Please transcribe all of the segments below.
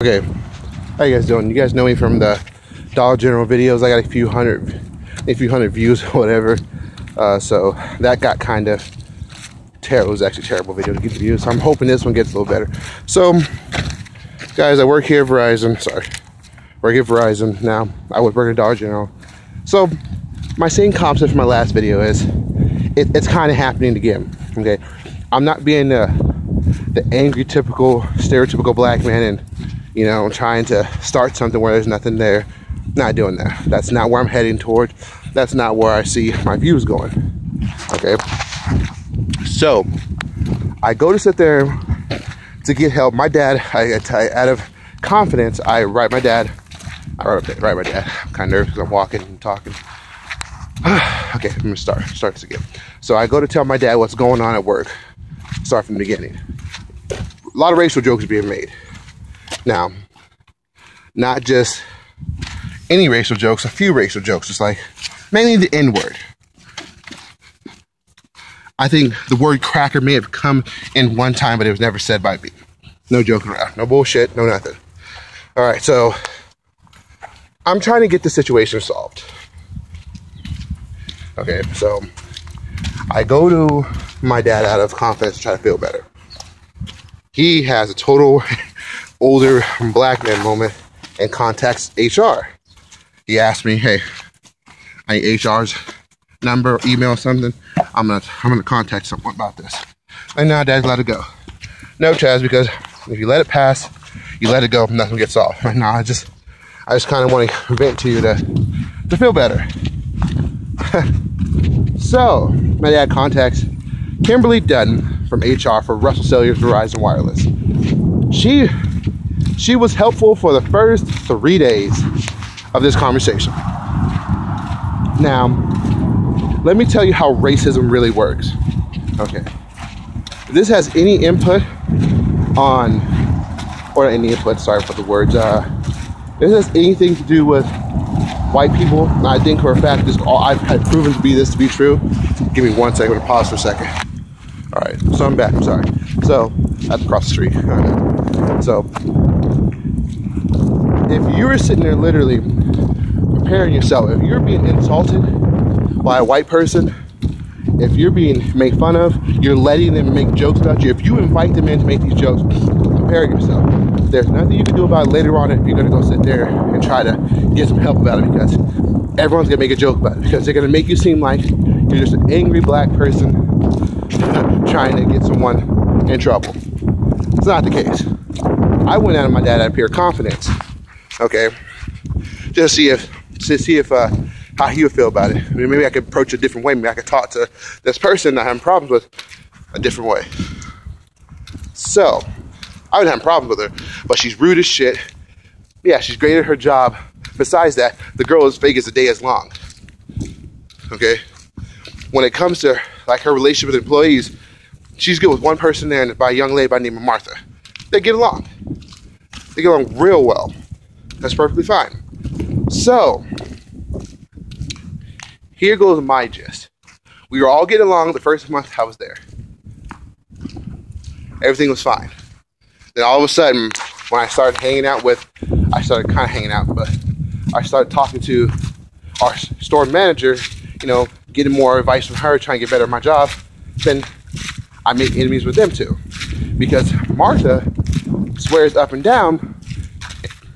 Okay, how you guys doing? You guys know me from the Dollar General videos. I got a few hundred views or whatever. So that got kind of terrible. It was actually a terrible video to get the views. So I'm hoping this one gets a little better. So, guys, I work here at Verizon. Sorry, work at Verizon now. I would work at Dollar General. So my same concept from my last video is it's kind of happening again. Okay, I'm not being the angry, stereotypical black man and, you know, trying to start something where there's nothing there. Not doing that. That's not where I'm heading toward. That's not where I see my views going. Okay, so I go to sit there to get help. My dad, out of confidence, I write my dad. I'm kind of nervous because I'm walking and talking. Okay, I'm gonna start this again. So I go to tell my dad what's going on at work. Start from the beginning. A lot of racial jokes are being made. Now, not just any racial jokes, a few racial jokes. It's like mainly the N-word. I think the word cracker may have come in one time, but it was never said by me. No joking around, no bullshit, no nothing. All right, so I'm trying to get the situation solved. Okay, so I go to my dad out of confidence to try to feel better. He has a total older black man moment and contacts HR. He asked me, hey, I need HR's number, email, something. I'm gonna contact someone about this. And now Dad, let it go. No, Chaz, because if you let it pass, you let it go, nothing gets solved. Right now, I just kind of want to vent to you to feel better. So my dad contacts Kimberly Dutton from HR for Russell Cellular's Verizon Wireless. She was helpful for the first 3 days of this conversation. Now, let me tell you how racism really works. Okay. If this has any input on, or any input, sorry for the words, if this has anything to do with white people, and I think for a fact this all I've had proven to be true. Give me 1 second, I'm gonna pause for a second. All right, so I'm back, I'm sorry. So, I have to cross the street. So, if you're sitting there literally preparing yourself, if you're being insulted by a white person, if you're being made fun of, you're letting them make jokes about you, if you invite them in to make these jokes, prepare yourself. There's nothing you can do about it later on if you're gonna go sit there and try to get some help about it, because everyone's gonna make a joke about it, because they're gonna make you seem like you're just an angry black person trying to get someone in trouble. It's not the case. I went out of my dad out of pure confidence, okay, just to see if how he would feel about it. I mean, maybe I could approach it a different way. Maybe I could talk to this person that I'm having problems with a different way. So I wouldn't have problems with her, but she's rude as shit. Yeah, she's great at her job. Besides that, the girl is fake as the day is long. Okay? When it comes to like her relationship with employees, she's good with one person there, and by a young lady by the name of Martha. They get along. They get along real well. That's perfectly fine. So, here goes my gist. We were all getting along the first month I was there. Everything was fine. Then all of a sudden, when I started kind of hanging out, but I started talking to our store manager, you know, getting more advice from her, trying to get better at my job, then I made enemies with them too. Because Martha swears up and down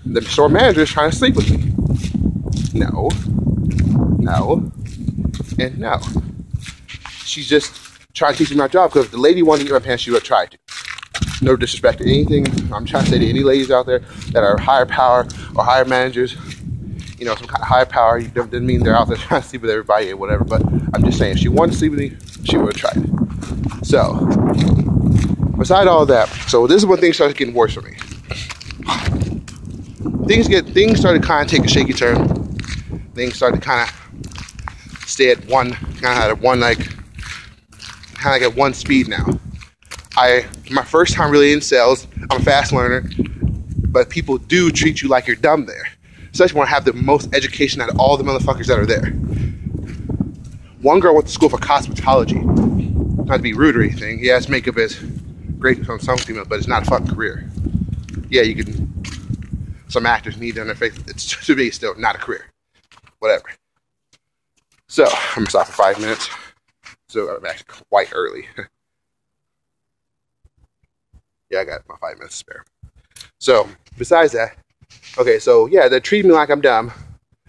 the store manager is trying to sleep with me. No, and no. She's just trying to teach me my job, because if the lady wanted to get my pants, she would have tried to. No disrespect to anything. I'm trying to say to any ladies out there that are higher power or higher managers, you know, some kind of higher power, doesn't mean they're out there trying to sleep with everybody or whatever, but I'm just saying, if she wanted to sleep with me, she would have tried it. So, beside all that, so this is when things started getting worse for me. Things started kind of take a shaky turn. Things started kind of stay at one speed now. My first time really in sales, I'm a fast learner, but people do treat you like you're dumb there. Especially when I have the most education out of all the motherfuckers that are there. One girl went to school for cosmetology. Not to be rude or anything. Yes, makeup is great on some females, but it's not a fucking career. Yeah, you can some actors need on their face. It's to me still not a career. Whatever. So I'm gonna stop for 5 minutes. So I'm actually quite early. Yeah, I got my 5 minutes to spare. So besides that, okay, so yeah, they're treating me like I'm dumb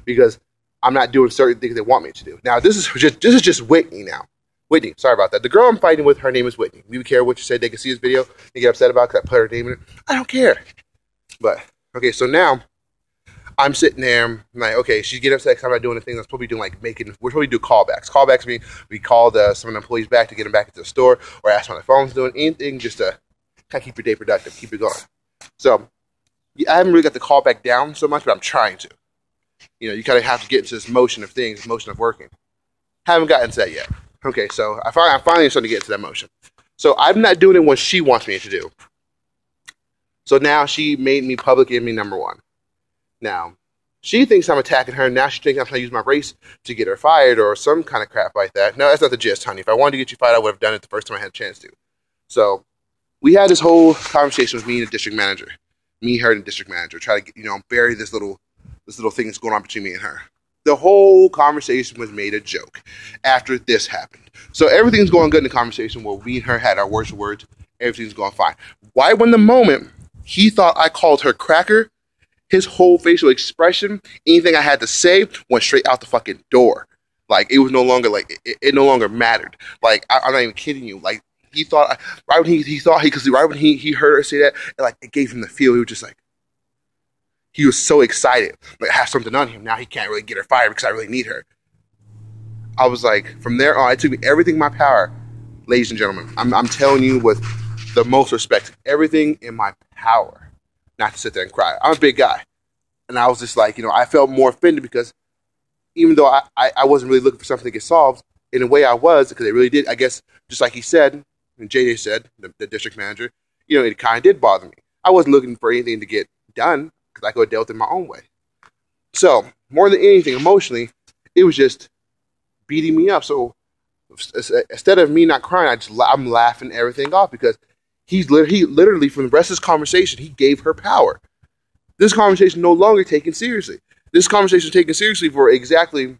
because I'm not doing certain things they want me to do. Now this is just Whitney now. Whitney, sorry about that. The girl I'm fighting with, her name is Whitney. We would care what you said. They can see this video. They get upset about it because I put her name in it. I don't care. But okay, so now I'm sitting there, I'm like, okay, she's getting upset because I'm not doing the thing I'm supposed to be doing, like we're supposed to do callbacks. Callbacks mean we called some of the employees back to get them back into the store or ask them how their phone's doing, anything just to kind of keep your day productive, keep it going. So I haven't really got the callback down so much, but I'm trying to. You know, you kind of have to get into this motion of things, motion of working. Haven't gotten to that yet. Okay, so I'm finally starting to get into that motion. So I'm not doing it when she wants me to do. So now she made me public enemy number 1. Now, she thinks I'm attacking her. Now she thinks I'm trying to use my race to get her fired or some kind of crap like that. No, that's not the gist, honey. If I wanted to get you fired, I would have done it the first time I had a chance to. So we had this whole conversation with me and the district manager. Me, her, and the district manager. Try to, bury this little thing that's going on between me and her. The whole conversation was made a joke after this happened. So everything's going good in the conversation where we and her had our worst words. Everything's going fine. Why, when the moment he thought I called her cracker, his whole facial expression, anything I had to say, went straight out the fucking door. Like, it was no longer, like, it no longer mattered. Like, I'm not even kidding you. Like, he thought, right when he heard her say that, it gave him the feel. He was just like, he was so excited. Like, I have something on him. Now he can't really get her fired because I really need her. I was like, from there on, it took me everything in my power. Ladies and gentlemen, I'm telling you with the most respect, everything in my power not to sit there and cry. I'm a big guy. And I was just like, I felt more offended because even though I wasn't really looking for something to get solved, in a way I was, because it really did, I guess, just like he said, and JJ said, the district manager, it kind of did bother me. I wasn't looking for anything to get done because I could have dealt it my own way. So, more than anything, emotionally, it was just beating me up. So, instead of me not crying, I'm laughing everything off because he literally, from the rest of this conversation, he gave her power. This conversation no longer taken seriously. This conversation is taken seriously for exactly,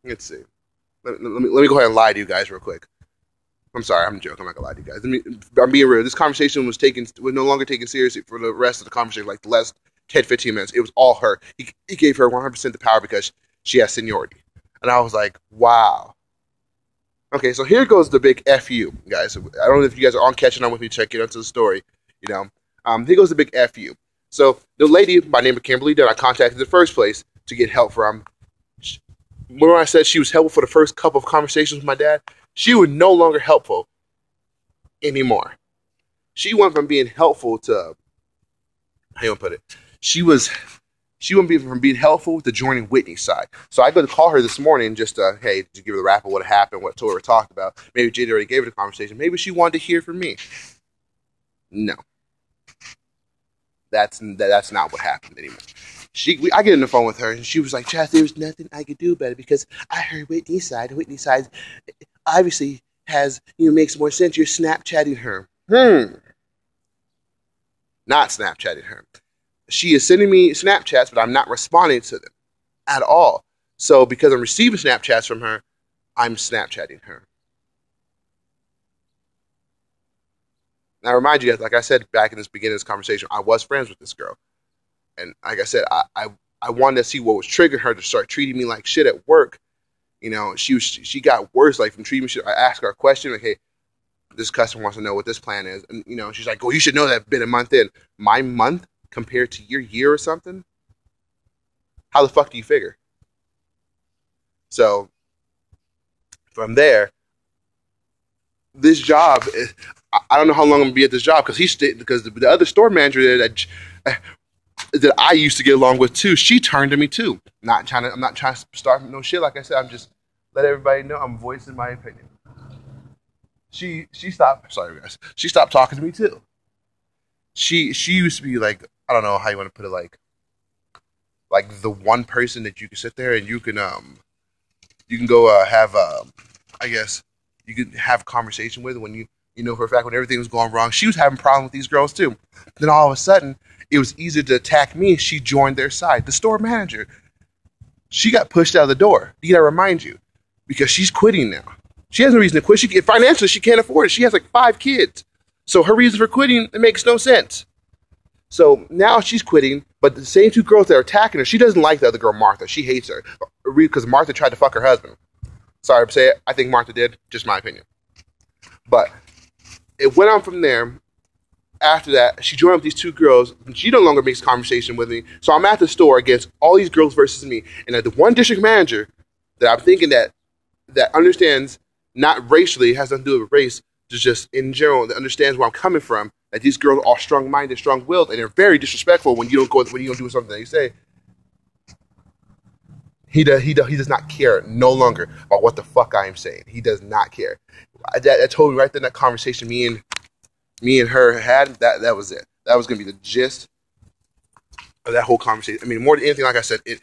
let's see. Let me go ahead and lie to you guys real quick. I'm sorry, I'm joking. I'm not gonna lie to you guys. I'm being real. This conversation was no longer taken seriously for the rest of the conversation, like the last 10, 15 minutes. It was all her. He gave her 100% the power because she has seniority. And I was like, wow. Okay, so here goes the big FU, guys. I don't know if you guys are on catching on with me. Check it out to the story. Here goes the big FU. So the lady by the name of Kimberly that I contacted in the first place to get help from, when I said she was helpful for the first couple of conversations with my dad, she was no longer helpful anymore. She went from being helpful to, how you want to put it? She went from being helpful to joining Whitney's side. So I go to call her this morning just hey, did you give her the wrap of what happened, what Tori talked about? Maybe Jade already gave her the conversation. Maybe she wanted to hear from me. No. That's not what happened anymore. I get on the phone with her, and she was like, Chaz, there was nothing I could do about it because I heard Whitney's side. Whitney's side obviously has, makes more sense. You're Snapchatting her. Not Snapchatting her. She is sending me Snapchats, but I'm not responding to them at all. So because I'm receiving Snapchats from her, I'm Snapchatting her. Now, I remind you guys, like I said back in this beginning of this conversation, I was friends with this girl. And like I said, I wanted to see what was triggering her to start treating me like shit at work. She got worse, like from treating me shit. I asked her a question, like, hey, this customer wants to know what this plan is. And, she's like, well, you should know that I've been a month in. My month compared to your year or something? How the fuck do you figure? So, from there, this job, I don't know how long I'm going to be at this job because the other store manager that I used to get along with too, she turned to me too. I'm not trying to start no shit. Like I said, I'm just let everybody know I'm voicing my opinion. She stopped. Sorry guys. She stopped talking to me too. She used to be like, I don't know how you want to put it, like the one person that you can sit there and you can go have I guess you could have a conversation with when you know for a fact when everything was going wrong. She was having problems with these girls too. Then all of a sudden, it was easier to attack me. She joined their side. The store manager, she got pushed out of the door. You gotta remind you, because she's quitting now. She has no reason to quit. Financially, she can't afford it. She has like 5 kids. So her reason for quitting, it makes no sense. So now she's quitting, but the same 2 girls that are attacking her, she doesn't like the other girl, Martha. She hates her because Martha tried to fuck her husband. Sorry to say it. I think Martha did. Just my opinion. But it went on from there. After that, she joined up with these 2 girls. And she no longer makes conversation with me. So I'm at the store against all these girls versus me. And the one district manager that I'm thinking that understands, not racially, has nothing to do with race, just in general, that understands where I'm coming from, that these girls are strong-minded, strong-willed, and they're very disrespectful when you don't do something that you say. He does not care no longer about what the fuck I am saying. He does not care. That told me right there in that conversation me and her had, that was it. That was gonna be the gist of that whole conversation. I mean, more than anything, like I said, it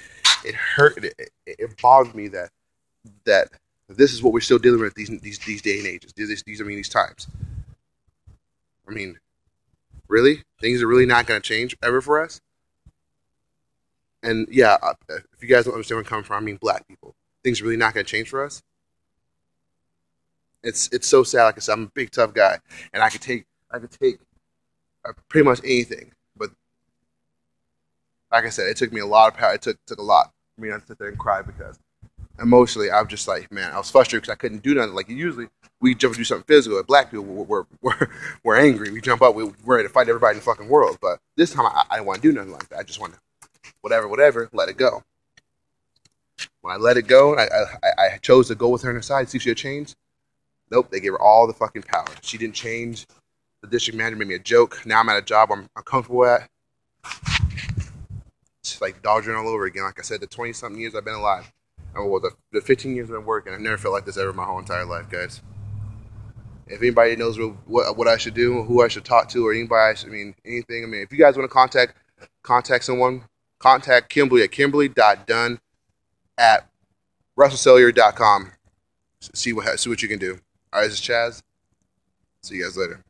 hurt. It bothered me that this is what we're still dealing with these day and ages. These times. I mean, really? Things are really not going to change ever for us? And yeah, if you guys don't understand where I'm coming from, I mean black people. Things are really not going to change for us? It's so sad. Like I said, I'm a big, tough guy. And I could take pretty much anything. But like I said, it took me a lot of power. It took a lot for me to sit there and cry because emotionally, I was just like, man, I was frustrated because I couldn't do nothing. Like, usually, we jump and do something physical. Like, black people, we're angry. We jump up. We're ready to fight everybody in the fucking world. But this time, I didn't want to do nothing like that. I just want to, whatever, let it go. When I let it go, I chose to go with her on her side, see if she had changed. Nope, they gave her all the fucking power. She didn't change. The district manager made me a joke. Now I'm at a job I'm comfortable at. It's like Dollar General all over again. Like I said, the 20-something years I've been alive. The 15 years I've been working, I've never felt like this ever in my whole entire life, guys. If anybody knows what I should do, who I should talk to, or anything. If you guys want to contact someone, contact Kimberly at kimberly.dunn@russellcellular.com. See what you can do. All right, this is Chaz. See you guys later.